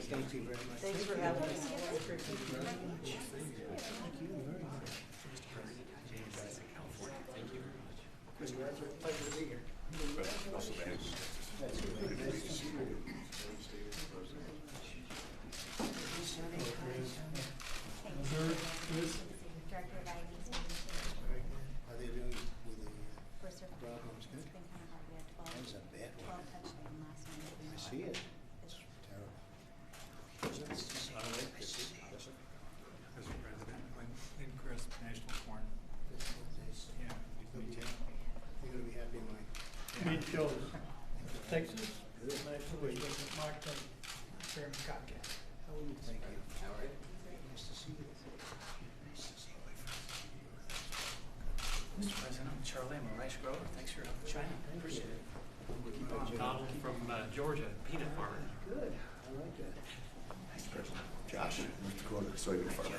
Thank you very much. Thanks for having us. Thank you very much. Thank you very much. Congratulations. Pleasure to be here. That's good. Nice to see you. Director of IDs. How are they doing with the First or Brown Homes? Good. It's been kind of hard. We had 12, That was a bad 12 one. touchdowns last night. I see it. It's terrible. Nice to see you. Mr. President, Lynn Crisp, National Corn. Nice. Yeah. Okay. You're going to be happy, Mike. Meat shows. Texas. Good. Nice to meet you. Mark and Chairman Cockett. How are you? Thank you. All right. Nice to see you. Nice to see you, my friend. Mr. President, I'm Charlie. I'm a rice grower. Thanks for China. Appreciate it. Donald from Georgia, peanut farmer. Good. I like that. Mr. President. Josh, North Dakota, soybean farmer.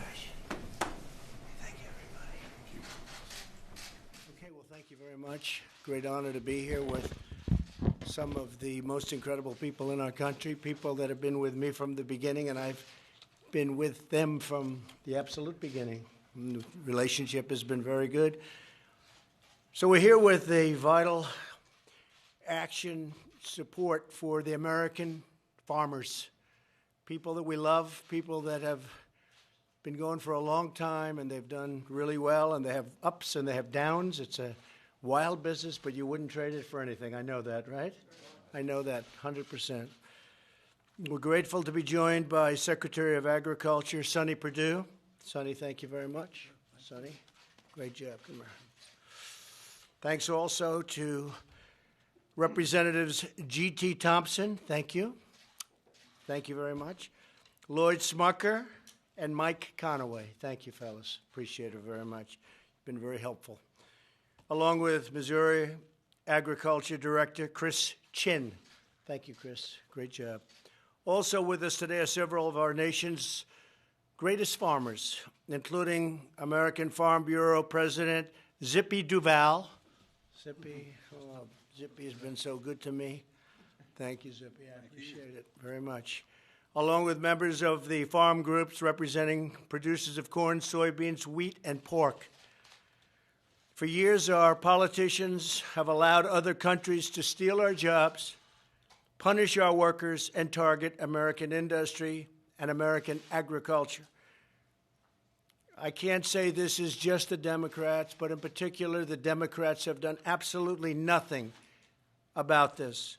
Thank you, everybody. Okay, well, thank you very much. Great honor to be here with some of the most incredible people in our country, people that have been with me from the beginning, and I've been with them from the absolute beginning. The relationship has been very good. So we're here with a vital action support for the American farmers, people that we love, people that have been going for a long time, and they've done really well, and they have ups and they have downs. It's a wild business, but you wouldn't trade it for anything. I know that, right? I know that 100%. We're grateful to be joined by Secretary of Agriculture, Sonny Perdue. Sonny, thank you very much. Sonny, great job. Come here. Thanks also to Representatives G.T. Thompson. Thank you. Thank you very much. Lloyd Smucker and Mike Conaway. Thank you, fellas. Appreciate it very much. Been very helpful. Along with Missouri Agriculture Director Chris Chin. Thank you, Chris. Great job. Also with us today are several of our nation's greatest farmers, including American Farm Bureau President Zippy Duval. Zippy, oh, Zippy has been so good to me. Thank you, Zippy. I appreciate it very much. Along with members of the farm groups representing producers of corn, soybeans, wheat, and pork. For years, our politicians have allowed other countries to steal our jobs, punish our workers, and target American industry and American agriculture. I can't say this is just the Democrats, but in particular, the Democrats have done absolutely nothing about this.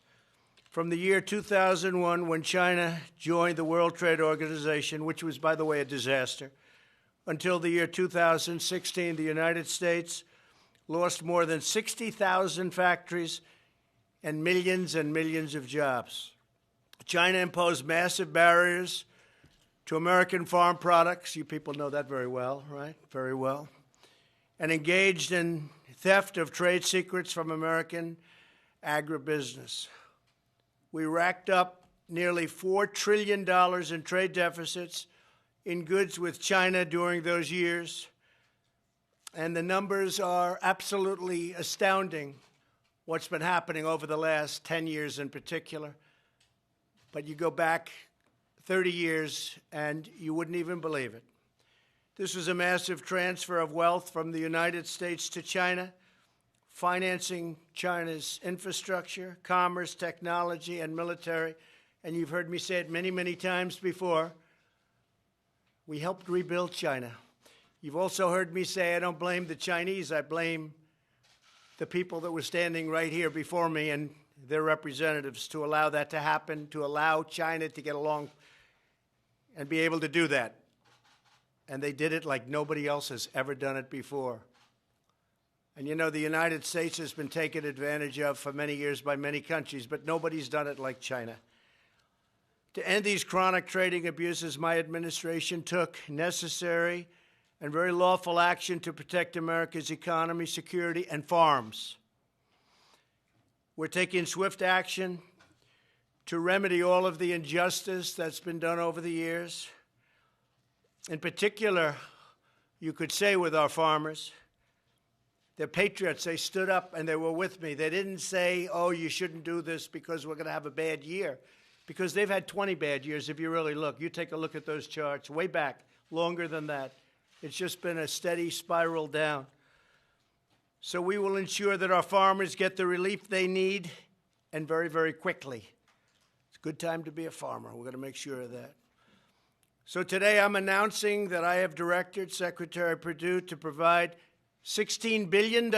From the year 2001, when China joined the World Trade Organization, which was, by the way, a disaster, until the year 2016, the United States lost more than 60,000 factories and millions of jobs. China imposed massive barriers to American farm products. You people know that very well, right? Very well. And engaged in theft of trade secrets from American agribusiness. We racked up nearly $4 trillion in trade deficits in goods with China during those years. And the numbers are absolutely astounding, what's been happening over the last 10 years in particular. But you go back 30 years, and you wouldn't even believe it. This was a massive transfer of wealth from the United States to China, financing China's infrastructure, commerce, technology, and military. And you've heard me say it many, many times before. We helped rebuild China. You've also heard me say I don't blame the Chinese. I blame the people that were standing right here before me and their representatives to allow that to happen, to allow China to get along and be able to do that. And they did it like nobody else has ever done it before. And you know, the United States has been taken advantage of for many years by many countries, but nobody's done it like China. To end these chronic trading abuses, my administration took necessary and very lawful action to protect America's economy, security, and farms. We're taking swift action to remedy all of the injustice that's been done over the years. In particular, you could say with our farmers, they're patriots. They stood up and they were with me. They didn't say, oh, you shouldn't do this because we're going to have a bad year. because they've had 20 bad years if you really look. You take a look at those charts way back, longer than that. It's just been a steady spiral down. So we will ensure that our farmers get the relief they need, and very, very quickly. It's a good time to be a farmer. We're going to make sure of that. So today I'm announcing that I have directed Secretary Perdue to provide $16 billion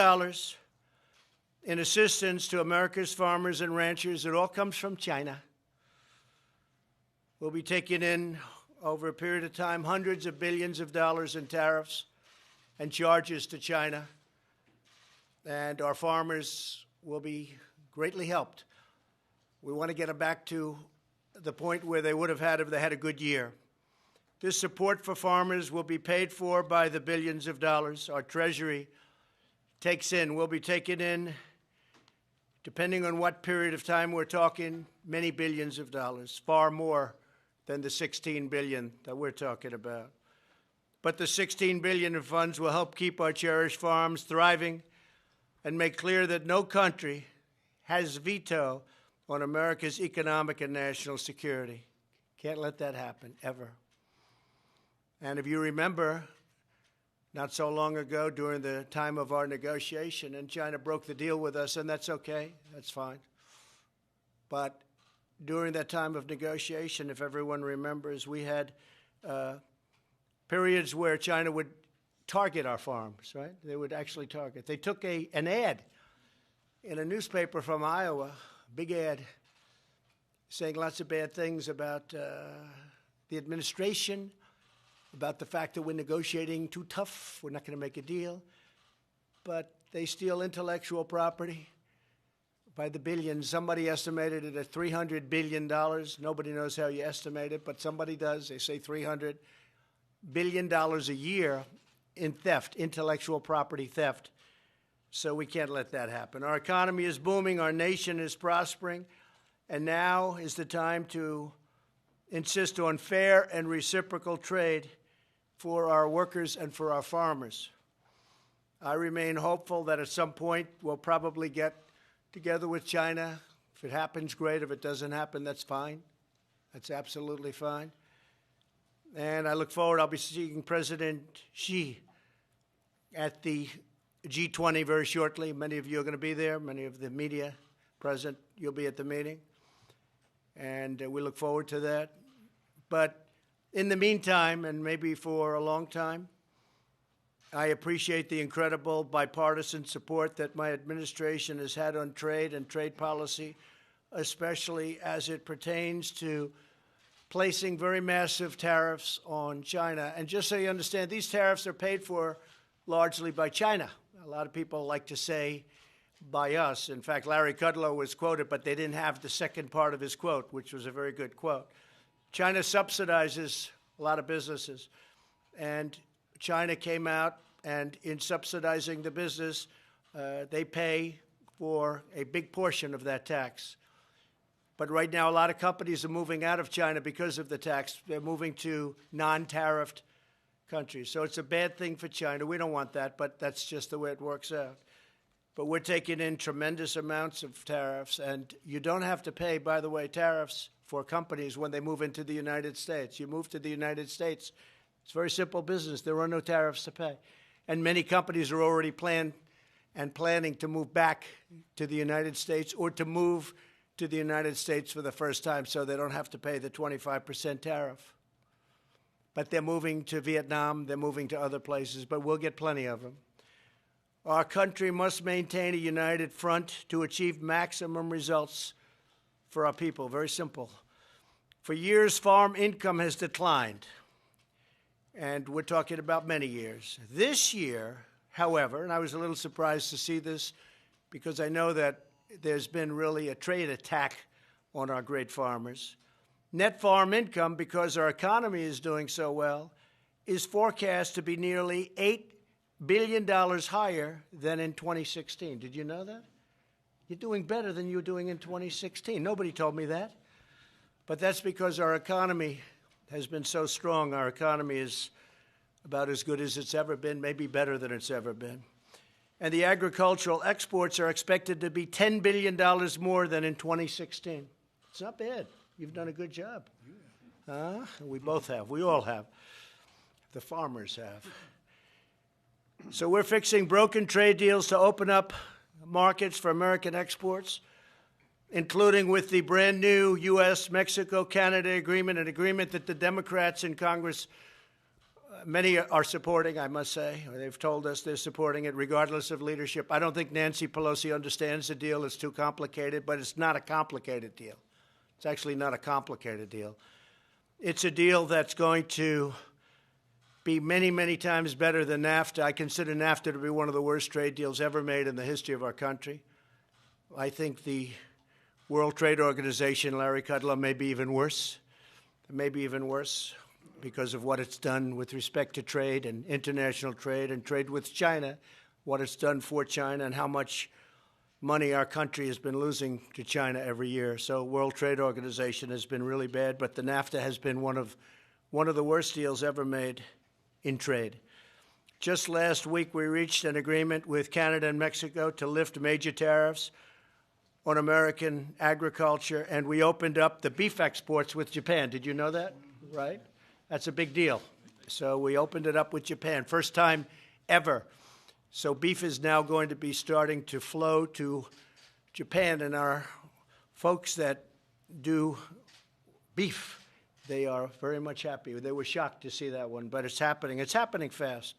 in assistance to America's farmers and ranchers. It all comes from China. We'll be taking in, over a period of time, hundreds of billions of dollars in tariffs and charges to China. And our farmers will be greatly helped. We want to get them back to the point where they would have had if they had a good year. This support for farmers will be paid for by the billions of dollars our Treasury takes in. We'll be taking in, depending on what period of time we're talking, many billions of dollars, far more than the $16 billion that we're talking about. But the $16 billion in funds will help keep our cherished farms thriving and make clear that no country has veto on America's economic and national security. Can't let that happen, ever. And if you remember, not so long ago, during the time of our negotiation, and China broke the deal with us, and that's okay, that's fine. But during that time of negotiation, if everyone remembers, we had periods where China would target our farms, right? They would actually target. They took an ad in a newspaper from Iowa, big ad, saying lots of bad things about the administration, about the fact that we're negotiating too tough, we're not going to make a deal. But they steal intellectual property by the billions. Somebody estimated it at $300 billion. Nobody knows how you estimate it, but somebody does. They say $300 billion a year in theft, intellectual property theft. So we can't let that happen. Our economy is booming, our nation is prospering, and now is the time to insist on fair and reciprocal trade for our workers and for our farmers. I remain hopeful that at some point we'll probably get together with China. If it happens, great. If it doesn't happen, that's fine. That's absolutely fine. And I look forward, I'll be seeing President Xi at the G20 very shortly. Many of you are going to be there. Many of the media present, you'll be at the meeting. And we look forward to that. But in the meantime, and maybe for a long time, I appreciate the incredible bipartisan support that my administration has had on trade and trade policy, especially as it pertains to placing very massive tariffs on China. And just so you understand, these tariffs are paid for largely by China. A lot of people like to say by us. In fact, Larry Kudlow was quoted, but they didn't have the second part of his quote, which was a very good quote. China subsidizes a lot of businesses, and China came out, and in subsidizing the business, they pay for a big portion of that tax. But right now, a lot of companies are moving out of China because of the tax. They're moving to non-tariffed countries. So it's a bad thing for China. We don't want that, but that's just the way it works out. But we're taking in tremendous amounts of tariffs, and you don't have to pay, by the way, tariffs for companies when they move into the United States. You move to the United States, it's very simple business. There are no tariffs to pay. And many companies are already planning to move back to the United States or to move to the United States for the first time so they don't have to pay the 25% tariff. But they're moving to Vietnam, they're moving to other places, but we'll get plenty of them. Our country must maintain a united front to achieve maximum results for our people. Very simple. For years, farm income has declined, and we're talking about many years. This year, however, and I was a little surprised to see this because I know that there's been really a trade attack on our great farmers. Net farm income, because our economy is doing so well, is forecast to be nearly $8 billion higher than in 2016. Did you know that? You're doing better than you were doing in 2016. Nobody told me that. But that's because our economy has been so strong. Our economy is about as good as it's ever been, maybe better than it's ever been. And the agricultural exports are expected to be $10 billion more than in 2016. It's not bad. You've done a good job. We both have. We all have. The farmers have. So we're fixing broken trade deals to open up markets for American exports, including with the brand new U.S., Mexico, Canada agreement, an agreement that the Democrats in Congress, many are supporting, I must say. They've told us they're supporting it regardless of leadership. I don't think Nancy Pelosi understands the deal. It's too complicated, but it's not a complicated deal. It's actually not a complicated deal. It's a deal that's going to be many, many times better than NAFTA. I consider NAFTA to be one of the worst trade deals ever made in the history of our country. I think the World Trade Organization, Larry Kudlow, may be even worse. Maybe even worse because of what it's done with respect to trade and international trade and trade with China, what it's done for China and how much money our country has been losing to China every year. So World Trade Organization has been really bad, but the NAFTA has been one of the worst deals ever made in trade. Just last week, we reached an agreement with Canada and Mexico to lift major tariffs on American agriculture, and we opened up the beef exports with Japan. Did you know that? Right? That's a big deal. So we opened it up with Japan, first time ever. So beef is now going to be starting to flow to Japan, and our folks that do beef, they are very much happy. They were shocked to see that one, but it's happening. It's happening fast.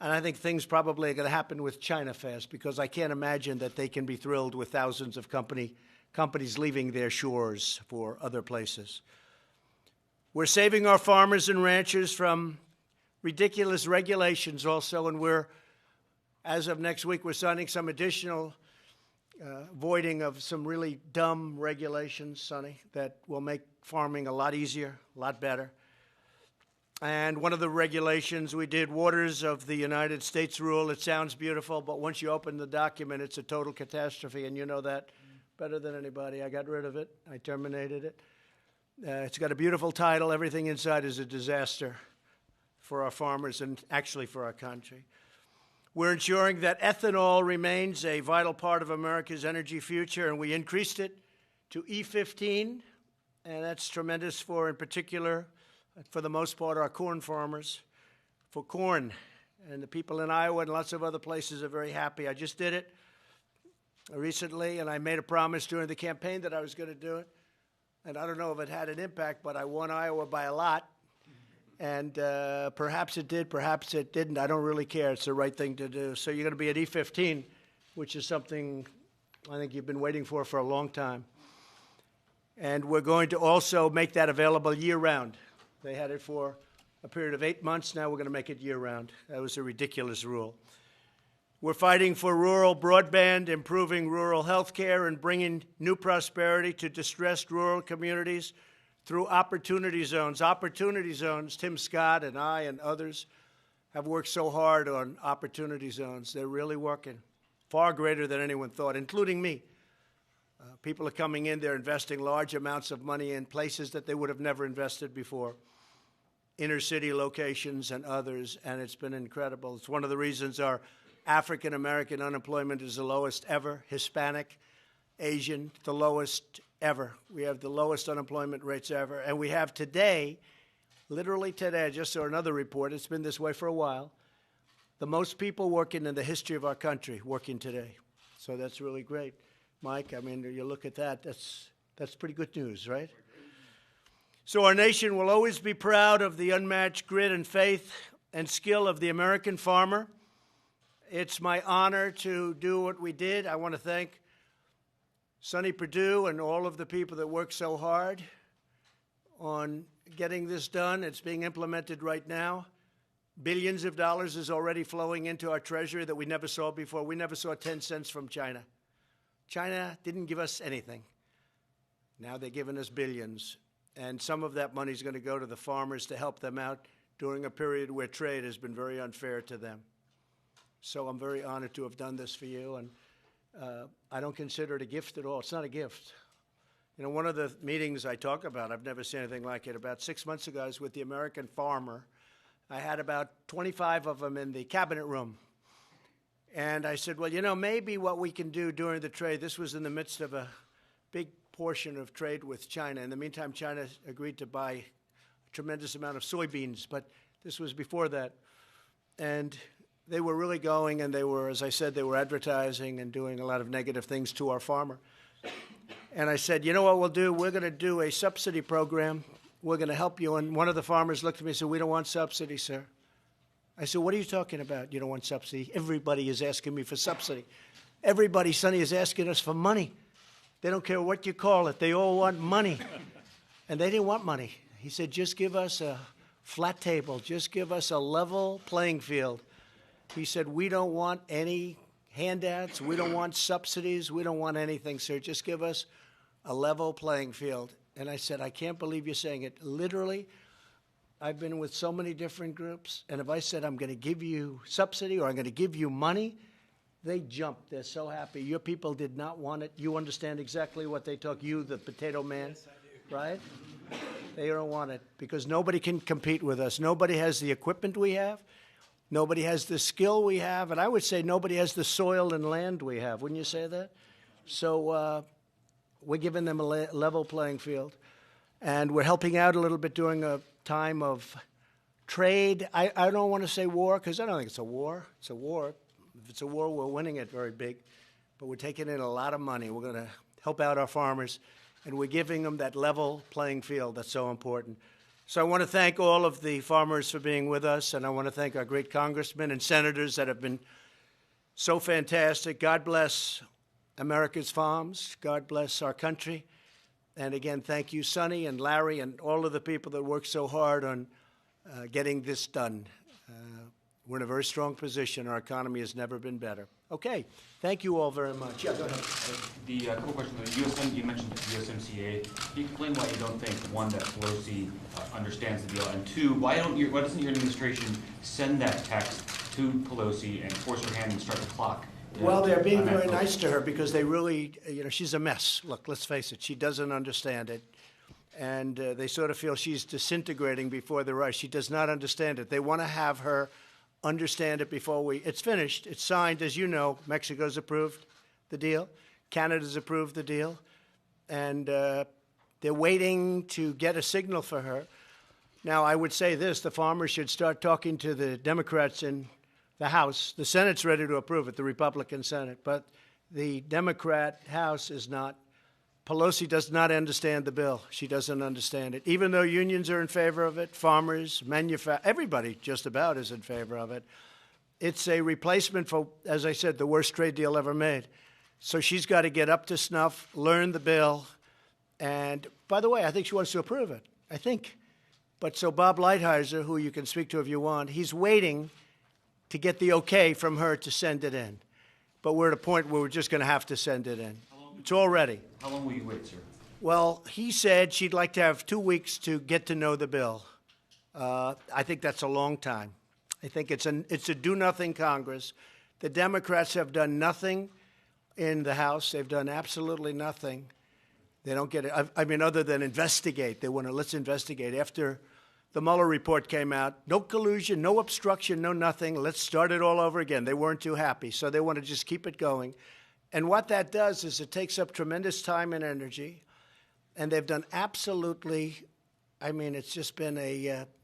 And I think things probably are going to happen with China fast because I can't imagine that they can be thrilled with thousands of companies leaving their shores for other places. We're saving our farmers and ranchers from ridiculous regulations also, and as of next week, we're signing some additional voiding of some really dumb regulations, Sonny, that will make farming a lot easier, a lot better. And one of the regulations we did, Waters of the United States rule. It sounds beautiful, but once you open the document, it's a total catastrophe, and you know that better than anybody. I got rid of it. I terminated it. It's got a beautiful title. Everything inside is a disaster for our farmers and actually for our country. We're ensuring that ethanol remains a vital part of America's energy future, and we increased it to E15, and that's tremendous for, in particular, for the most part, our corn farmers, for corn. And the people in Iowa and lots of other places are very happy. I just did it recently, and I made a promise during the campaign that I was going to do it. And I don't know if it had an impact, but I won Iowa by a lot. And perhaps it did, perhaps it didn't. I don't really care. It's the right thing to do. So you're going to be at E15, which is something I think you've been waiting for a long time. And we're going to also make that available year-round. They had it for a period of 8 months. Now we're going to make it year-round. That was a ridiculous rule. We're fighting for rural broadband, improving rural health care, and bringing new prosperity to distressed rural communities through opportunity zones. Opportunity zones, Tim Scott and I and others have worked so hard on opportunity zones. They're really working, far greater than anyone thought, including me. People are coming in, they're investing large amounts of money in places that they would have never invested before, inner city locations and others, and it's been incredible. It's one of the reasons our African-American unemployment is the lowest ever, Hispanic, Asian, the lowest ever. We have the lowest unemployment rates ever, and we have today, literally today, I just saw another report, it's been this way for a while, the most people working in the history of our country working today. So that's really great. Mike, I mean, you look at that, that's pretty good news, right? So our nation will always be proud of the unmatched grit and faith and skill of the American farmer. It's my honor to do what we did. I want to thank Sonny Perdue and all of the people that worked so hard on getting this done. It's being implemented right now. Billions of dollars is already flowing into our treasury that we never saw before. We never saw 10 cents from China. China didn't give us anything. Now they're giving us billions. And some of that money is going to go to the farmers to help them out during a period where trade has been very unfair to them. So I'm very honored to have done this for you. And I don't consider it a gift at all. It's not a gift. You know, one of the meetings I talk about, I've never seen anything like it. About 6 months ago, I was with the American farmer. I had about 25 of them in the cabinet room. And I said, well, you know, maybe what we can do during the trade, this was in the midst of a big portion of trade with China. In the meantime, China agreed to buy a tremendous amount of soybeans, but this was before that. And they were really going, and they were, as I said, they were advertising and doing a lot of negative things to our farmer. And I said, you know what we'll do? We're going to do a subsidy program. We're going to help you. And one of the farmers looked at me and said, we don't want subsidy, sir. I said, what are you talking about? You don't want subsidy? Everybody is asking me for subsidy. Everybody, Sonny, is asking us for money. They don't care what you call it. They all want money. And they didn't want money. He said, just give us a flat table. Just give us a level playing field. He said, we don't want any handouts. We don't want subsidies. We don't want anything, sir. Just give us a level playing field. And I said, I can't believe you're saying it. Literally, I've been with so many different groups, and if I said I'm going to give you subsidy or I'm going to give you money, they jumped. They're so happy. Your people did not want it. You understand exactly what they took. You, the potato man, yes, I do. Right? They don't want it because nobody can compete with us. Nobody has the equipment we have. Nobody has the skill we have. And I would say nobody has the soil and land we have. Wouldn't you say that? So we're giving them a level playing field. And we're helping out a little bit during a time of trade. I don't want to say war because I don't think it's a war. It's a war. If it's a war, we're winning it very big. But we're taking in a lot of money. We're going to help out our farmers. And we're giving them that level playing field that's so important. So I want to thank all of the farmers for being with us, and I want to thank our great congressmen and senators that have been so fantastic. God bless America's farms. God bless our country. And again, thank you, Sonny and Larry and all of the people that worked so hard on getting this done. We're in a very strong position. Our economy has never been better. Okay. Thank you all very much. Yeah, go ahead. The quick question, you mentioned the USMCA. Can you explain why you don't think, one, that Pelosi understands the deal, and two, why doesn't your administration send that text to Pelosi and force her hand and start the clock? Well, they're being very nice to her because they really, she's a mess. Look, let's face it, she doesn't understand it. And they sort of feel she's disintegrating before the rush. She does not understand it. They want to have her understand it before it's finished. It's signed, as you know. Mexico's approved the deal. Canada's approved the deal. And they're waiting to get a signal for her. Now, I would say this. The farmers should start talking to the Democrats in the House. The Senate's ready to approve it, the Republican Senate. But the Democrat House is not. Pelosi does not understand the bill. She doesn't understand it. Even though unions are in favor of it, farmers, everybody just about is in favor of it. It's a replacement for, as I said, the worst trade deal ever made. So she's got to get up to snuff, learn the bill. And by the way, I think she wants to approve it. I think. But so Bob Lighthizer, who you can speak to if you want, he's waiting to get the okay from her to send it in. But we're at a point where we're just going to have to send it in. It's all ready. How long will you wait, sir? Well, he said she'd like to have 2 weeks to get to know the bill. I think that's a long time. I think it's a do-nothing Congress. The Democrats have done nothing in the House. They've done absolutely nothing. They don't get it. I mean, other than investigate. They want to, let's investigate. After the Mueller report came out, no collusion, no obstruction, no nothing. Let's start it all over again. They weren't too happy, so they want to just keep it going. And what that does is it takes up tremendous time and energy, and they've done absolutely, I mean, it's just been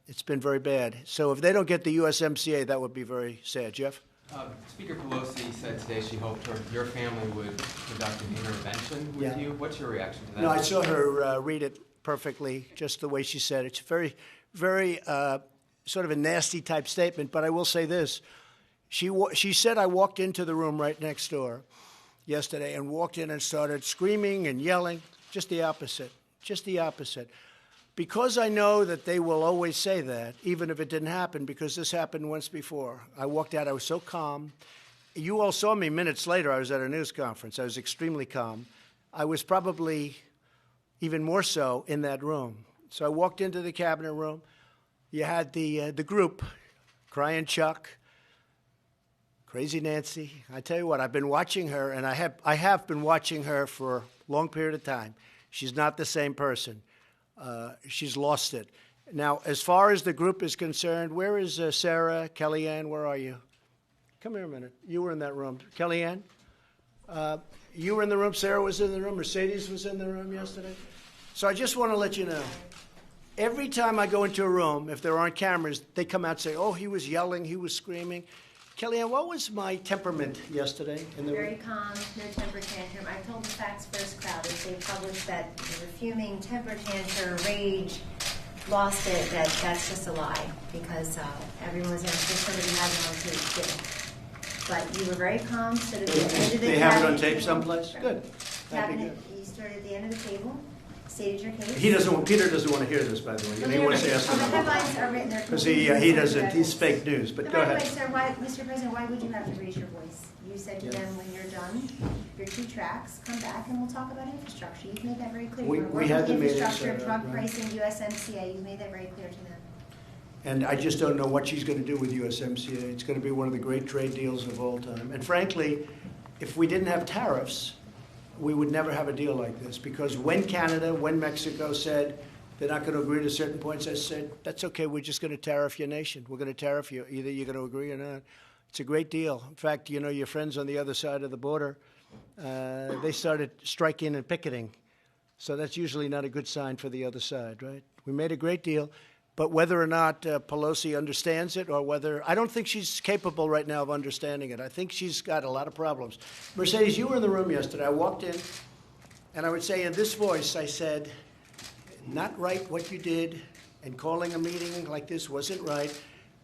it's been very bad. So if they don't get the USMCA, that would be very sad. Jeff? Speaker Pelosi said today she hoped your family would conduct an intervention with you. What's your reaction to that? No, I saw her read it perfectly, just the way she said it. It's very, very sort of a nasty type statement, but I will say this. She said I walked into the room right next door yesterday and walked in and started screaming and yelling. Just the opposite. Just the opposite. Because I know that they will always say that, even if it didn't happen, because this happened once before. I walked out. I was so calm. You all saw me minutes later. I was at a news conference. I was extremely calm. I was probably even more so in that room. So I walked into the cabinet room. You had the group, Crying Chuck, Crazy Nancy. I tell you what, I've been watching her, and I have been watching her for a long period of time. She's not the same person. She's lost it. Now, as far as the group is concerned, where is Sarah, Kellyanne? Where are you? Come here a minute. You were in that room. Kellyanne? You were in the room, Sarah was in the room, Mercedes was in the room yesterday. So I just want to let you know, every time I go into a room, if there aren't cameras, they come out and say, oh, he was yelling, he was screaming. Kellyanne, what was my temperament yesterday in the room? Very calm, no temper tantrum. I told the Facts First crowd as they published that they were fuming, temper tantrum, rage, lost it, that's just a lie because everyone was going to say somebody had it on tape too. But you were very calm, stood at the end of the They have it on cabinet tape table. someplace? Good. That'd be Cabinet, you stood at the end of the table, stated your case. Peter doesn't want to hear this, by the way. He wants to ask The him. headlines are written there. Because he doesn't, he's fake news, but go By the way, ahead. sir, Mr. President, why would you have to raise your voice? You said to them, when you're done, your 2 tracks, come back and we'll talk about infrastructure. You've made that very clear. We You're working had the with meeting infrastructure, set up, drug right. pricing, USMCA. You've made that very clear to them. And I just don't know what she's going to do with USMCA. It's going to be one of the great trade deals of all time. And frankly, if we didn't have tariffs, we would never have a deal like this. Because when Canada, when Mexico said they're not going to agree to certain points, I said, that's okay, we're just going to tariff your nation. We're going to tariff you. Either you're going to agree or not. It's a great deal. In fact, you know, your friends on the other side of the border, they started striking and picketing. So that's usually not a good sign for the other side, right? We made a great deal. But whether or not Pelosi understands it or whether – I don't think she's capable right now of understanding it. I think she's got a lot of problems. Mercedes, you were in the room yesterday. I walked in, and I would say in this voice, I said, not right what you did, and calling a meeting like this wasn't right.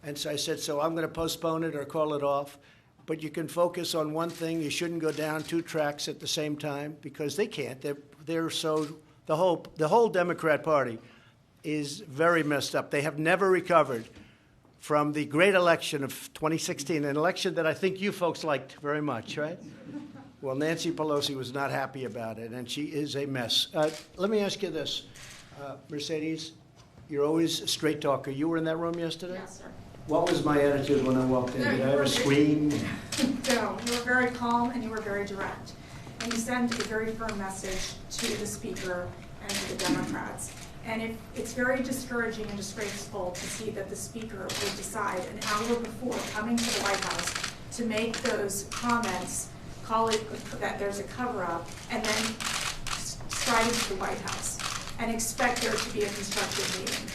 And so I said, so I'm going to postpone it or call it off. But you can focus on one thing. You shouldn't go down 2 tracks at the same time because they can't. They're so – the whole Democrat Party – is very messed up. They have never recovered from the great election of 2016, an election that I think you folks liked very much, right? Well, Nancy Pelosi was not happy about it, and she is a mess. Let me ask you this. Mercedes, you're always a straight talker. You were in that room yesterday? Yes, sir. What was my attitude when I walked in? Did I ever scream? No, you were very calm and you were very direct. And you sent a very firm message to the Speaker and to the Democrats. And it's very discouraging and disgraceful to see that the Speaker would decide an hour before coming to the White House to make those comments, call it that there's a cover-up, and then stride into the White House and expect there to be a constructive meeting.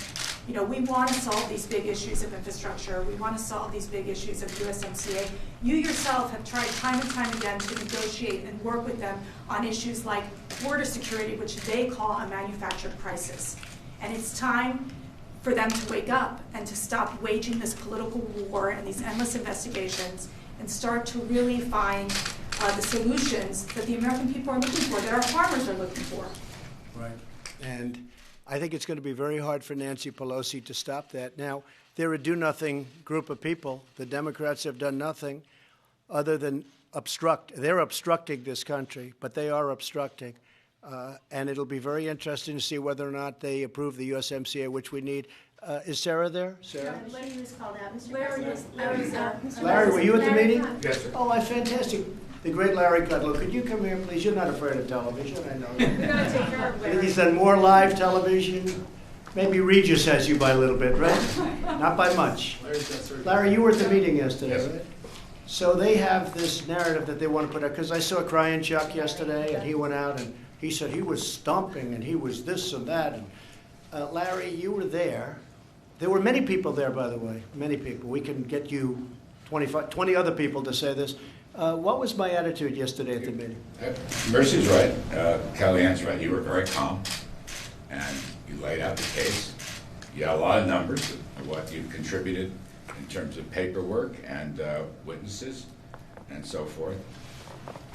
You know, we want to solve these big issues of infrastructure. We want to solve these big issues of USMCA. You yourself have tried time and time again to negotiate and work with them on issues like border security, which they call a manufactured crisis. And it's time for them to wake up and to stop waging this political war and these endless investigations and start to really find the solutions that the American people are looking for, that our farmers are looking for. Right. And I think it's going to be very hard for Nancy Pelosi to stop that. Now, they're a do-nothing group of people. The Democrats have done nothing other than obstruct. They're obstructing this country, but they are obstructing. And it'll be very interesting to see whether or not they approve the USMCA, which we need. Is Sarah there? Sarah? Larry was called out. Mr. Larry President. was Larry, were you at the Larry, meeting? come. Yes, sir. Oh, fantastic. The great Larry Kudlow. Could you come here, please? You're not afraid of television, I know. We're going to take care of I think Larry. he's done more live television. Maybe Regis has you by a little bit, right? Not by much. Larry, you were at the meeting yesterday, Yes. right? So they have this narrative that they want to put out, because I saw Crying Chuck yesterday, and he went out and he said he was stomping and he was this and that. And Larry, you were there. There were many people there, by the way, many people. We can get you 20 other people to say this. What was my attitude yesterday at the meeting? Mercy's right. Kellyanne's right. You were very calm, and you laid out the case. You had a lot of numbers of what you've contributed in terms of paperwork and witnesses and so forth.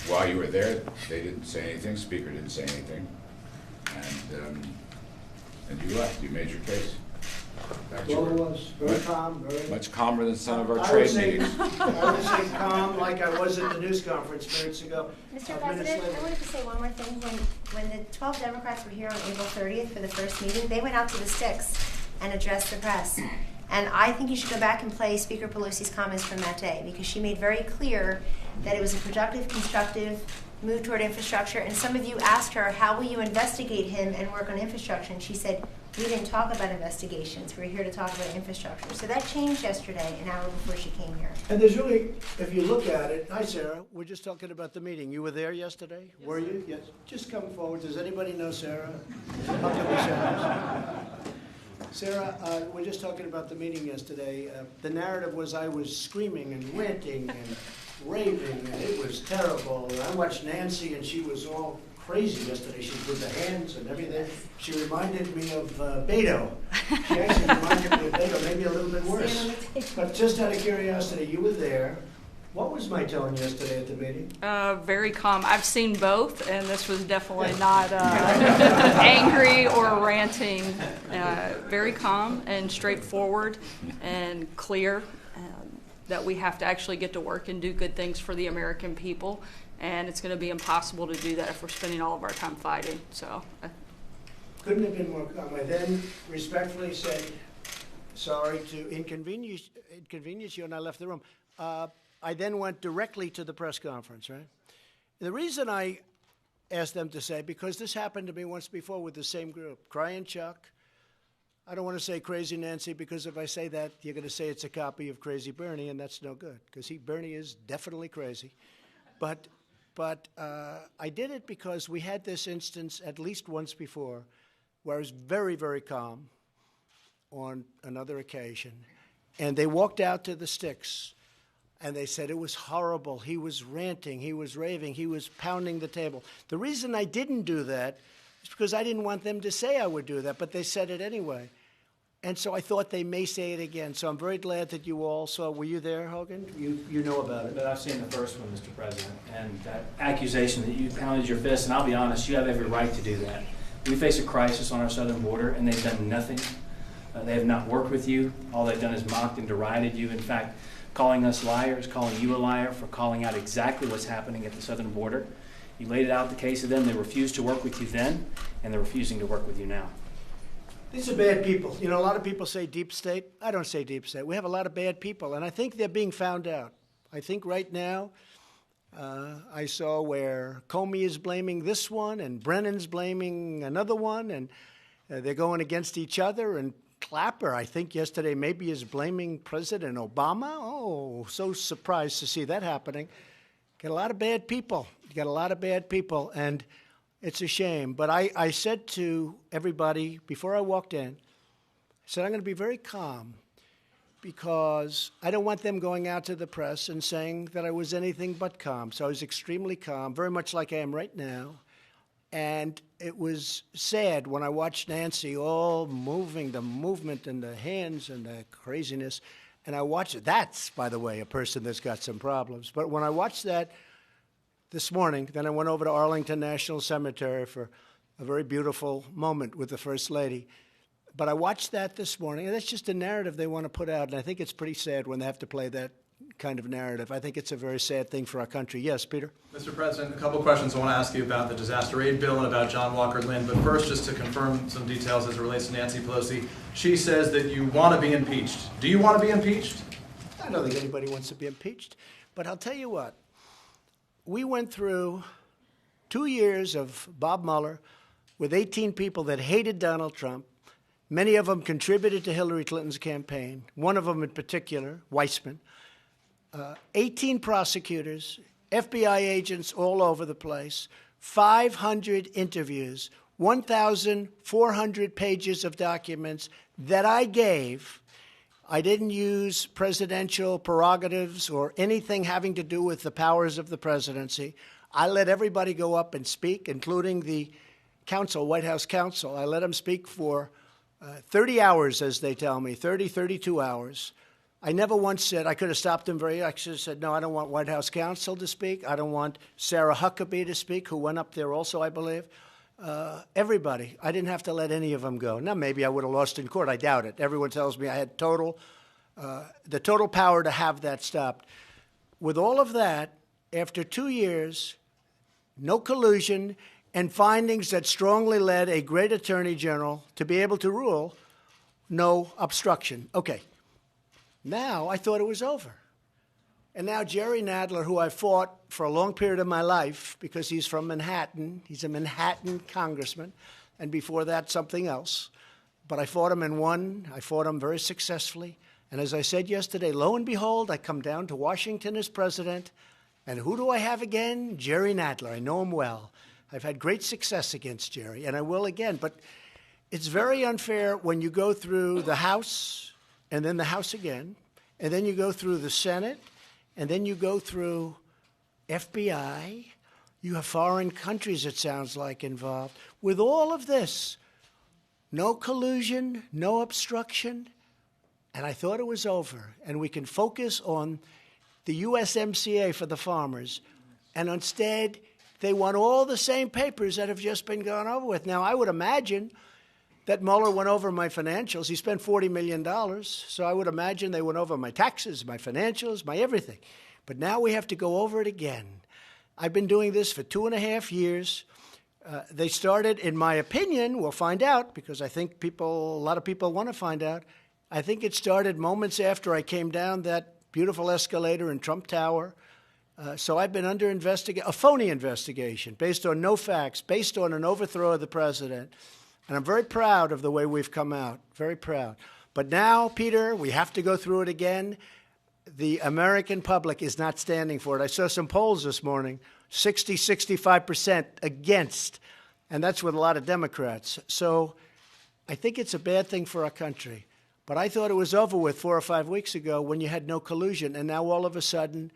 While you were there, they didn't say anything. Speaker didn't say anything, and you left. You made your case. Back to Well, it work. was very calm, very Much calmer than some of our I would trade say- meetings. I would say calm like I was at the news conference minutes ago. Mr. Minutes President, later. I wanted to say one more thing. When the 12 Democrats were here on April 30th for the first meeting, they went out to the sticks and addressed the press. And I think you should go back and play Speaker Pelosi's comments from that day, because she made very clear that it was a productive, constructive move toward infrastructure. And some of you asked her, how will you investigate him and work on infrastructure? And she said, we didn't talk about investigations. We're here to talk about infrastructure. So that changed yesterday, an hour before she came here. And there's really, if you look at it, hi Sarah, we're just talking about the meeting. You were there yesterday? Yes. Were you? Yes. Just come forward. Does anybody know Sarah? How come we Sarah? Sarah, we're just talking about the meeting yesterday. The narrative was I was screaming and ranting and raving, and it was terrible. And I watched Nancy, and she was all crazy yesterday. She put the hands and everything. She reminded me of Beto. She actually reminded me of Beto, maybe a little bit worse. But just out of curiosity, you were there. What was my tone yesterday at the meeting? Very calm. I've seen both, and this was definitely not angry or ranting. Very calm and straightforward and clear that we have to actually get to work and do good things for the American people. And it's going to be impossible to do that if we're spending all of our time fighting. So, couldn't have been more calm. I then respectfully said, sorry to inconvenience you, and I left the room. I then went directly to the press conference, right? The reason I asked them to say, because this happened to me once before with the same group, Crying Chuck. I don't want to say Crazy Nancy, because if I say that, you're going to say it's a copy of Crazy Bernie, and that's no good, because Bernie is definitely crazy. But I did it because we had this instance at least once before where I was very, very calm on another occasion. And they walked out to the sticks, and they said it was horrible. He was ranting. He was raving. He was pounding the table. The reason I didn't do that is because I didn't want them to say I would do that, but they said it anyway. And so I thought they may say it again. So I'm very glad that you all saw. Were you there, Hogan? You know about it. But I've seen the first one, Mr. President, and that accusation that you pounded your fist, and I'll be honest, you have every right to do that. We face a crisis on our southern border, and they've done nothing. They have not worked with you. All they've done is mocked and derided you. In fact, calling us liars, calling you a liar for calling out exactly what's happening at the southern border. You laid out the case of them. They refused to work with you then, and they're refusing to work with you now. These are bad people. You know, a lot of people say deep state. I don't say deep state. We have a lot of bad people, and I think they're being found out. I think right now I saw where Comey is blaming this one, and Brennan's blaming another one, and they're going against each other, and Clapper, I think yesterday, maybe is blaming President Obama. Oh, so surprised to see that happening. Got a lot of bad people. You got a lot of bad people, and it's a shame. But I said to everybody before I walked in, I said, I'm going to be very calm because I don't want them going out to the press and saying that I was anything but calm. So I was extremely calm, very much like I am right now. And it was sad when I watched Nancy all moving, the movement and the hands and the craziness. And I watched it. That's, by the way, a person that's got some problems. But when I watched that this morning, then I went over to Arlington National Cemetery for a very beautiful moment with the First Lady. But I watched that this morning, and that's just a narrative they want to put out. And I think it's pretty sad when they have to play that kind of narrative. I think it's a very sad thing for our country. Yes, Peter? Mr. President, a couple of questions I want to ask you about the disaster aid bill and about John Walker Lynn. But first, just to confirm some details as it relates to Nancy Pelosi. She says that you want to be impeached. Do you want to be impeached? I don't think anybody wants to be impeached. But I'll tell you what. We went through 2 years of Bob Mueller with 18 people that hated Donald Trump. Many of them contributed to Hillary Clinton's campaign. One of them in particular, Weissman. 18 prosecutors, FBI agents all over the place, 500 interviews, 1,400 pages of documents that I gave. I didn't use presidential prerogatives or anything having to do with the powers of the presidency. I let everybody go up and speak, including the counsel, White House counsel. I let them speak for 30 hours, as they tell me, 30, 32 hours. I never once said, I could have stopped them I should have said, no, I don't want White House counsel to speak. I don't want Sarah Huckabee to speak, who went up there also, I believe. Everybody. I didn't have to let any of them go. Now, maybe I would have lost in court. I doubt it. Everyone tells me I had the total power to have that stopped. With all of that, after 2 years, no collusion, and findings that strongly led a great attorney general to be able to rule no obstruction. Okay. Now I thought it was over. And now Jerry Nadler, who I fought for a long period of my life because he's from Manhattan, he's a Manhattan congressman, and before that something else. But I fought him and won. I fought him very successfully. And as I said yesterday, lo and behold, I come down to Washington as president. And who do I have again? Jerry Nadler. I know him well. I've had great success against Jerry, and I will again. But it's very unfair when you go through the House, and then the House again, and then you go through the Senate, and then you go through FBI. You have foreign countries, it sounds like, involved. With all of this, no collusion, no obstruction, and I thought it was over. And we can focus on the USMCA for the farmers. And instead, they want all the same papers that have just been gone over with. Now, I would imagine that Mueller went over my financials. He spent $40 million, so I would imagine they went over my taxes, my financials, my everything. But now we have to go over it again. I've been doing this for 2.5 years. They started, in my opinion, we'll find out, because I think a lot of people want to find out. I think it started moments after I came down that beautiful escalator in Trump Tower. So I've been under a phony investigation based on no facts, based on an overthrow of the president. And I'm very proud of the way we've come out, very proud. But now, Peter, we have to go through it again. The American public is not standing for it. I saw some polls this morning, 65% against, and that's with a lot of Democrats. So I think it's a bad thing for our country. But I thought it was over with 4 or 5 weeks ago when you had no collusion, and now all of a sudden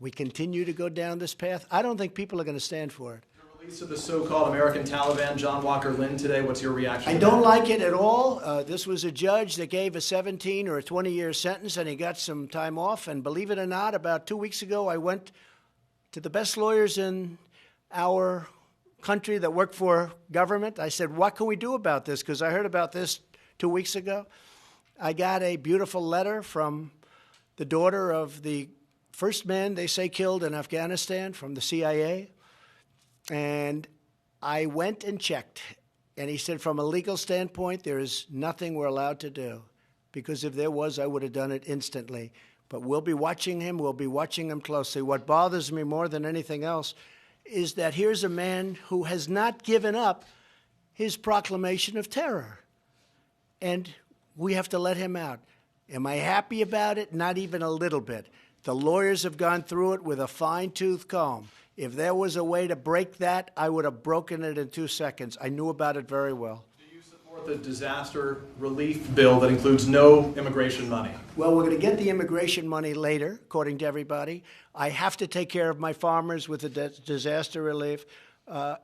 we continue to go down this path. I don't think people are going to stand for it. The release of the so-called American Taliban, John Walker Lynn, today, what's your reaction? I don't like it at all. This was a judge that gave a 17 or a 20-year sentence, and he got some time off. And believe it or not, about 2 weeks ago, I went to the best lawyers in our country that work for government. I said, what can we do about this? Because I heard about this 2 weeks ago. I got a beautiful letter from the daughter of the first man they say killed in Afghanistan from the CIA. And I went and checked. And he said, from a legal standpoint, there is nothing we're allowed to do. Because if there was, I would have done it instantly. But we'll be watching him. We'll be watching him closely. What bothers me more than anything else is that here's a man who has not given up his proclamation of terror. And we have to let him out. Am I happy about it? Not even a little bit. The lawyers have gone through it with a fine-tooth comb. If there was a way to break that, I would have broken it in 2 seconds. I knew about it very well. Do you support the disaster relief bill that includes no immigration money? Well, we're going to get the immigration money later, according to everybody. I have to take care of my farmers with the disaster relief.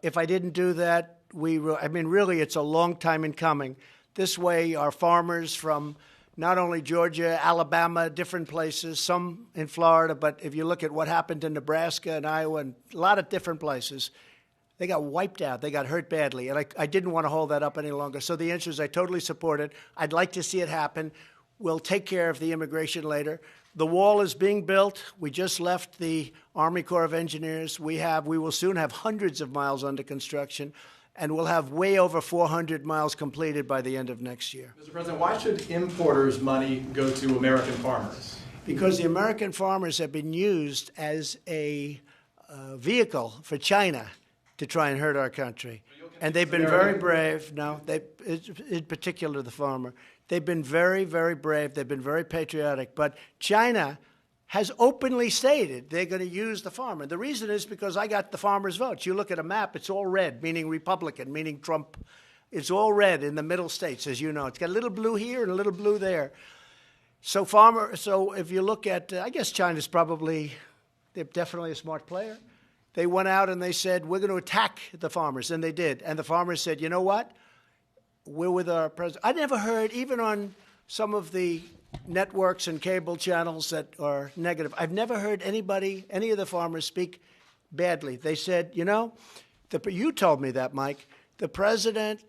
If I didn't do that, really, it's a long time in coming. This way, our farmers from not only Georgia, Alabama, different places, some in Florida, but if you look at what happened in Nebraska and Iowa and a lot of different places, they got wiped out. They got hurt badly. And I didn't want to hold that up any longer. So the answer is I totally support it. I'd like to see it happen. We'll take care of the immigration later. The wall is being built. We just left the Army Corps of Engineers. We will soon have hundreds of miles under construction. And we'll have way over 400 miles completed by the end of next year. Mr. President, why should importers' money go to American farmers? Because the American farmers have been used as a vehicle for China to try and hurt our country. And they've been very brave. No, in particular the farmer. They've been very, very brave. They've been very patriotic. But China has openly stated they're going to use the farmer. The reason is because I got the farmers' votes. You look at a map, it's all red, meaning Republican, meaning Trump. It's all red in the middle states, as you know. It's got a little blue here and a little blue there. So if you look at, I guess China's they're definitely a smart player. They went out and they said, we're going to attack the farmers, and they did. And the farmers said, you know what? We're with our president. I never heard, even on some of the networks and cable channels that are negative, I've never heard any of the farmers speak badly. They said, you told me that, Mike, the president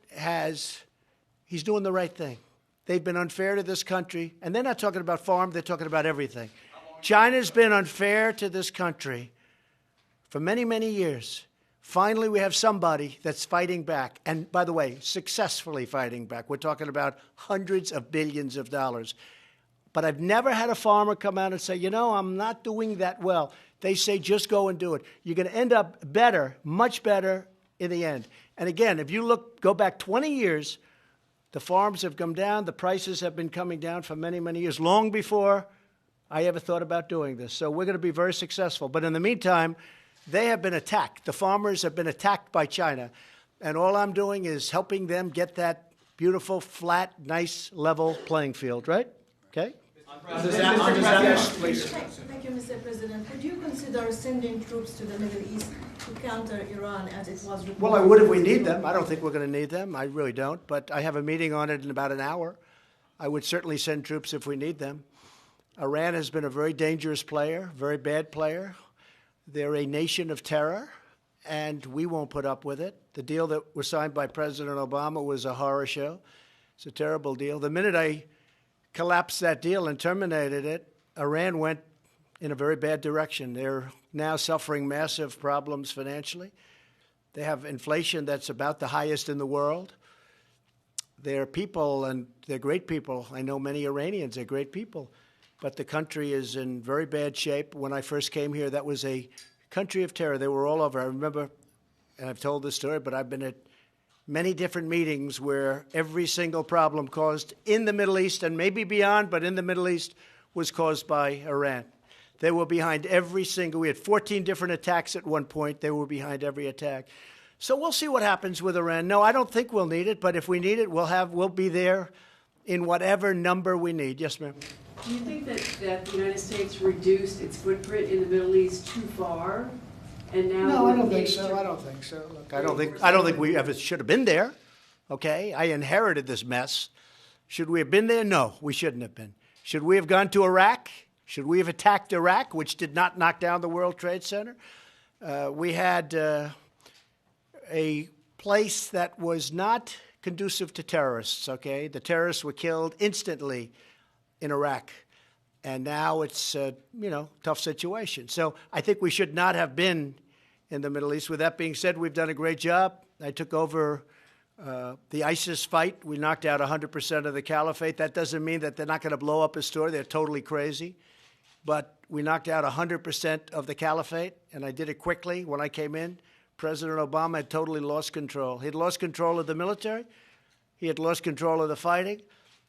he's doing the right thing. They've been unfair to this country, and they're not talking about farm, they're talking about everything. China's been unfair to this country for many, many years. Finally, we have somebody that's fighting back, and by the way, successfully fighting back. We're talking about hundreds of billions of dollars. But I've never had a farmer come out and say, you know, I'm not doing that well. They say, just go and do it. You're going to end up better, much better in the end. And again, if you go back 20 years, the farms have come down. The prices have been coming down for many, many years, long before I ever thought about doing this. So we're going to be very successful. But in the meantime, they have been attacked. The farmers have been attacked by China. And all I'm doing is helping them get that beautiful, flat, nice, level playing field, right? Okay? Yes, please. Thank you, Mr. President. Would you consider sending troops to the Middle East to counter Iran as it was reported? Well, I would if we need them. I don't think we're going to need them. I really don't. But I have a meeting on it in about an hour. I would certainly send troops if we need them. Iran has been a very dangerous player, very bad player. They're a nation of terror, and we won't put up with it. The deal that was signed by President Obama was a horror show. It's a terrible deal. The minute I collapsed that deal and terminated it, Iran went in a very bad direction. They're now suffering massive problems financially. They have inflation that's about the highest in the world. They're people, and they're great people. I know many Iranians, they're great people. But the country is in very bad shape. When I first came here, that was a country of terror. They were all over. I remember, and I've told this story, but I've been at many different meetings where every single problem caused in the Middle East, and maybe beyond, but in the Middle East, was caused by Iran. They were behind every single, we had 14 different attacks at one point. They were behind every attack. So we'll see what happens with Iran. No, I don't think we'll need it, but if we need it, we'll be there in whatever number we need. Yes, ma'am. Do you think that the United States reduced its footprint in the Middle East too far? And now no, I don't think so. I don't think so. Look, I don't think we ever should have been there. Okay, I inherited this mess. Should we have been there? No, we shouldn't have been. Should we have gone to Iraq? Should we have attacked Iraq, which did not knock down the World Trade Center? We had a place that was not conducive to terrorists. Okay, the terrorists were killed instantly in Iraq. And now it's a, tough situation. So I think we should not have been in the Middle East. With that being said, we've done a great job. I took over the ISIS fight. We knocked out 100% of the caliphate. That doesn't mean that they're not going to blow up a store. They're totally crazy. But we knocked out 100% of the caliphate, and I did it quickly. When I came in, President Obama had totally lost control. He had lost control of the military. He had lost control of the fighting.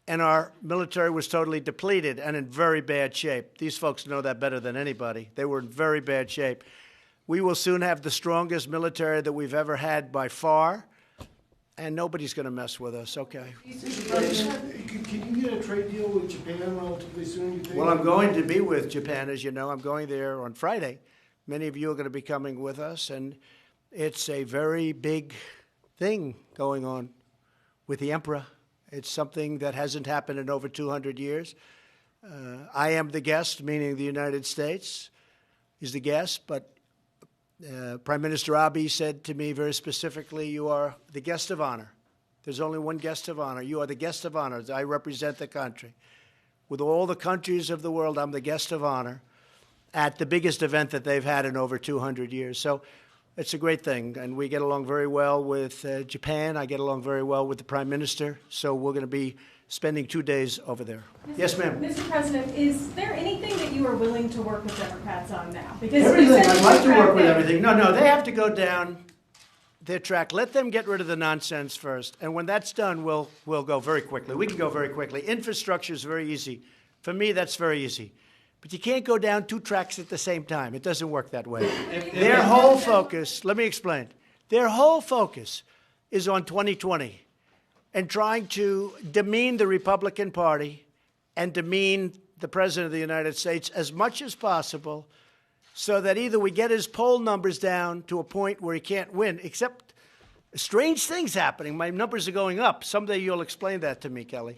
And our military was totally depleted and in very bad shape. These folks know that better than anybody. They were in very bad shape. We will soon have the strongest military that we've ever had by far, and nobody's going to mess with us. Okay. Can you get a trade deal with Japan relatively soon, you think? Well, I'm going to be with Japan, as you know. I'm going there on Friday. Many of you are going to be coming with us, and it's a very big thing going on with the emperor. It's something that hasn't happened in over 200 years. I am the guest, meaning the United States is the guest, but Prime Minister Abe said to me very specifically, you are the guest of honor. There's only one guest of honor. You are the guest of honor. I represent the country. With all the countries of the world, I'm the guest of honor at the biggest event that they've had in over 200 years. So it's a great thing, and we get along very well with Japan. I get along very well with the Prime Minister, so we're going to be spending 2 days over there. Yes, ma'am. Mr. President, is there anything that you are willing to work with Democrats on now? Because everything. I'd like to work with everything. No, they have to go down their track. Let them get rid of the nonsense first, and when that's done, we'll go very quickly. We can go very quickly. Infrastructure is very easy. For me, that's very easy. But you can't go down two tracks at the same time. It doesn't work that way. Their whole focus, let me explain, their whole focus is on 2020 and trying to demean the Republican Party and demean the President of the United States as much as possible so that either we get his poll numbers down to a point where he can't win, except strange things happening. My numbers are going up. Someday you'll explain that to me, Kelly.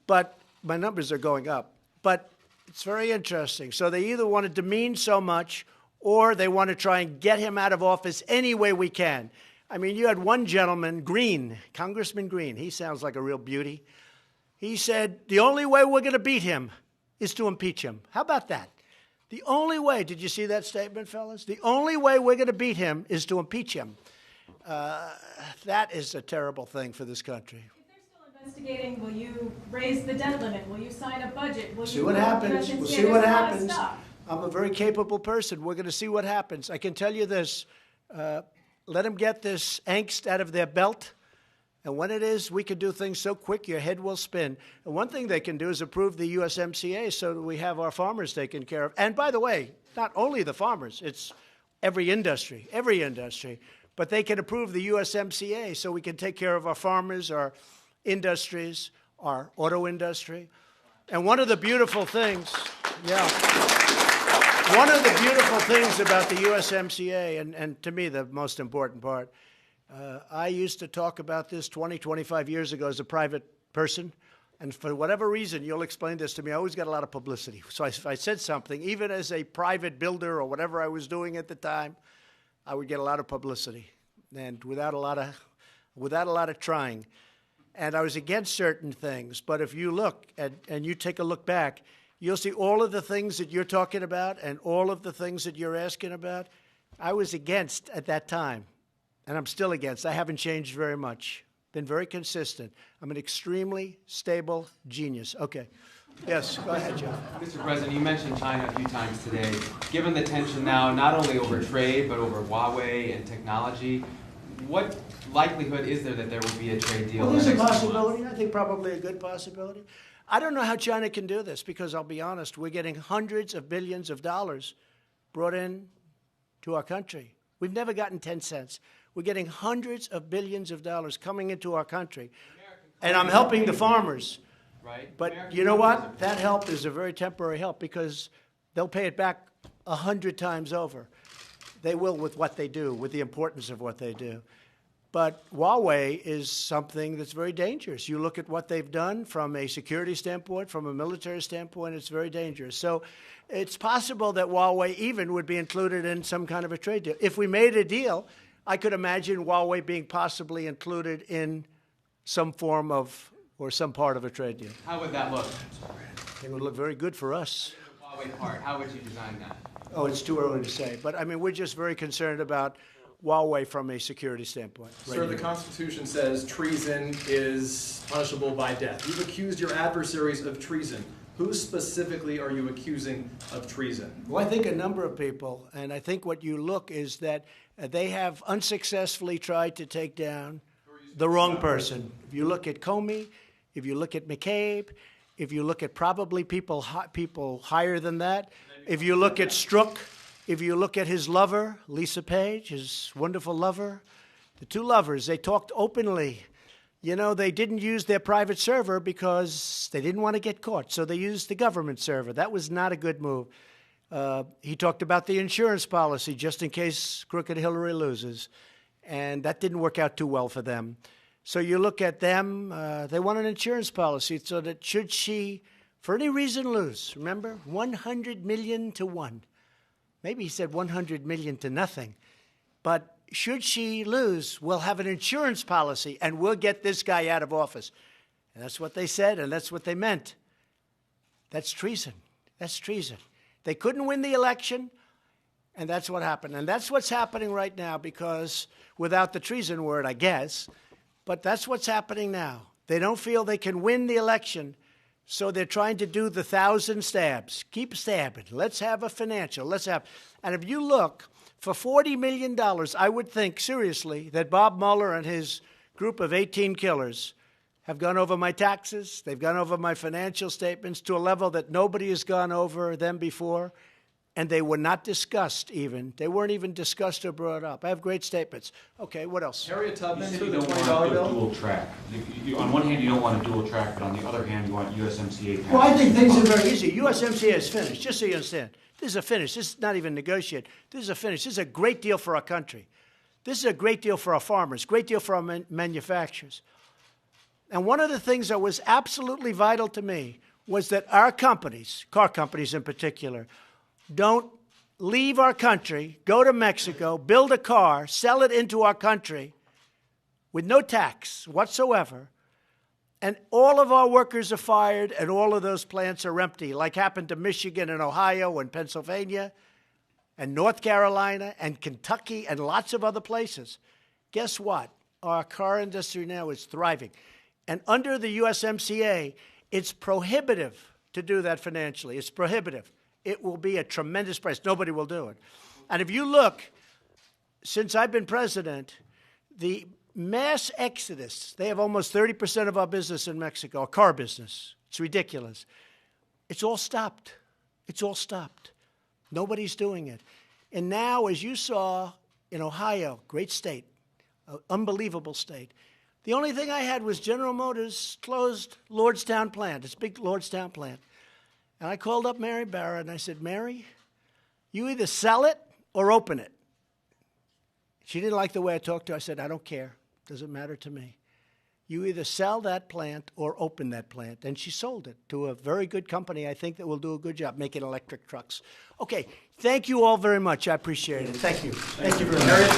But my numbers are going up. But it's very interesting. So they either want to demean so much or they want to try and get him out of office any way we can. I mean, you had one gentleman, Green, Congressman Green. He sounds like a real beauty. He said, the only way we're going to beat him is to impeach him. How about that? The only way, did you see that statement, fellas? The only way we're going to beat him is to impeach him. That is a terrible thing for this country. If they're still Investigating, will you raise the debt limit? Will you sign a budget? Will See you what happens. USMCA? We'll see There's what a lot of happens. stuff. I'm a very capable person. We're going to see what happens. I can tell you this. Let them get this angst out of their belt. And when it is, we can do things so quick your head will spin. And one thing they can do is approve the USMCA so that we have our farmers taken care of. And by the way, not only the farmers, it's every industry. But they can approve the USMCA so we can take care of our farmers, our industries, our auto industry. And one of the beautiful things, one of the beautiful things about the USMCA, and to me the most important part, I used to talk about this 20, 25 years ago as a private person, and for whatever reason, you'll explain this to me, I always got a lot of publicity. So if I said something, even as a private builder or whatever I was doing at the time, I would get a lot of publicity, and without a lot of trying. And I was against certain things, but if you look and you take a look back, you'll see all of the things that you're talking about and all of the things that you're asking about, I was against at that time. And I'm still against. I haven't changed very much. Been very consistent. I'm an extremely stable genius. Okay. Yes, go ahead, Jeff. Mr. President, you mentioned China a few times today. Given the tension now, not only over trade, but over Huawei and technology, what likelihood is there that there will be a trade deal? Well, there's a possibility. I think probably a good possibility. I don't know how China can do this because I'll be honest, we're getting hundreds of billions of dollars brought in to our country. We've never gotten 10 cents. We're getting hundreds of billions of dollars coming into our country. And I'm helping the farmers. Right. But you know what? That help is a very temporary help because they'll pay it back 100 times over. They will with what they do, with the importance of what they do. But Huawei is something that's very dangerous. You look at what they've done from a security standpoint, from a military standpoint, it's very dangerous. So it's possible that Huawei even would be included in some kind of a trade deal. If we made a deal, I could imagine Huawei being possibly included in some form of, or some part of a trade deal. How would that look? It would look very good for us. The Huawei part, how would you design that? Oh, it's too early to say. But, I mean, we're just very concerned about Huawei from a security standpoint. Sir, the Constitution says treason is punishable by death. You've accused your adversaries of treason. Who specifically are you accusing of treason? Well, I think a number of people, and I think what you look is that they have unsuccessfully tried to take down the wrong person. If you look at Comey, if you look at McCabe, if you look at probably people higher than that, if you look at Strzok, if you look at his lover, Lisa Page, his wonderful lover, the two lovers, they talked openly. You know, they didn't use their private server because they didn't want to get caught, so they used the government server. That was not a good move. He talked about the insurance policy just in case crooked Hillary loses, and that didn't work out too well for them. So you look at them, they want an insurance policy so that should she, for any reason, lose, remember, 100 million to 1. Maybe he said 100 million to nothing. But should she lose, we'll have an insurance policy and we'll get this guy out of office. And that's what they said and that's what they meant. That's treason. That's treason. They couldn't win the election and that's what happened. And that's what's happening right now because without the treason word, I guess, but that's what's happening now. They don't feel they can win the election. So they're trying to do the 1,000 stabs. Keep stabbing. Let's have a financial. And if you look, for $40 million, I would think seriously that Bob Mueller and his group of 18 killers have gone over my taxes. They've gone over my financial statements to a level that nobody has gone over them before. And they were not discussed even. They weren't even discussed or brought up. I have great statements. Okay, what else? Harriet Tubman You for said the you don't $20 want a bill? dual track. On one hand, you don't want a dual track, but on the other hand, you want USMCA. Well, I think things are very easy. USMCA is finished, just so you understand. This is a finish. This is not even negotiated. This is a finish. This is a great deal for our country. This is a great deal for our farmers, great deal for our manufacturers. And one of the things that was absolutely vital to me was that our companies, car companies in particular, don't leave our country, go to Mexico, build a car, sell it into our country with no tax whatsoever, and all of our workers are fired and all of those plants are empty, like happened to Michigan and Ohio and Pennsylvania and North Carolina and Kentucky and lots of other places. Guess what? Our car industry now is thriving. And under the USMCA, it's prohibitive to do that financially. It's prohibitive. It will be a tremendous price. Nobody will do it. And if you look, since I've been president, the mass exodus, they have almost 30% of our business in Mexico, our car business. It's ridiculous. It's all stopped. It's all stopped. Nobody's doing it. And now, as you saw in Ohio, great state, unbelievable state, the only thing I had was General Motors closed Lordstown plant, its big Lordstown plant. And I called up Mary Barra and I said, Mary, you either sell it or open it. She didn't like the way I talked to her. I said, I don't care. Doesn't matter to me. You either sell that plant or open that plant. And she sold it to a very good company, I think, that will do a good job making electric trucks. Okay, thank you all very much. I appreciate it. Thank you. Thank you very much.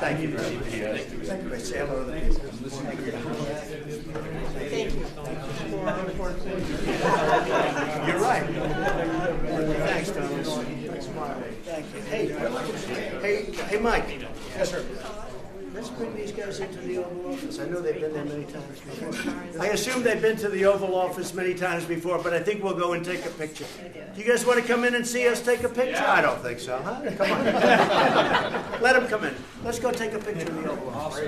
Thank you very much. Thank you. Say hello to the people. Thank you. You're right. Thanks, Thomas. Thank you. Hey, Mike. Yes, sir. Let's bring these guys into the Oval Office. I know they've been there many times before. I assume they've been to the Oval Office many times before, but I think we'll go and take a picture. Do you guys want to come in and see us take a picture? Yeah. I don't think so, huh? Come on. Let them come in. Let's go take a picture in the Oval Office.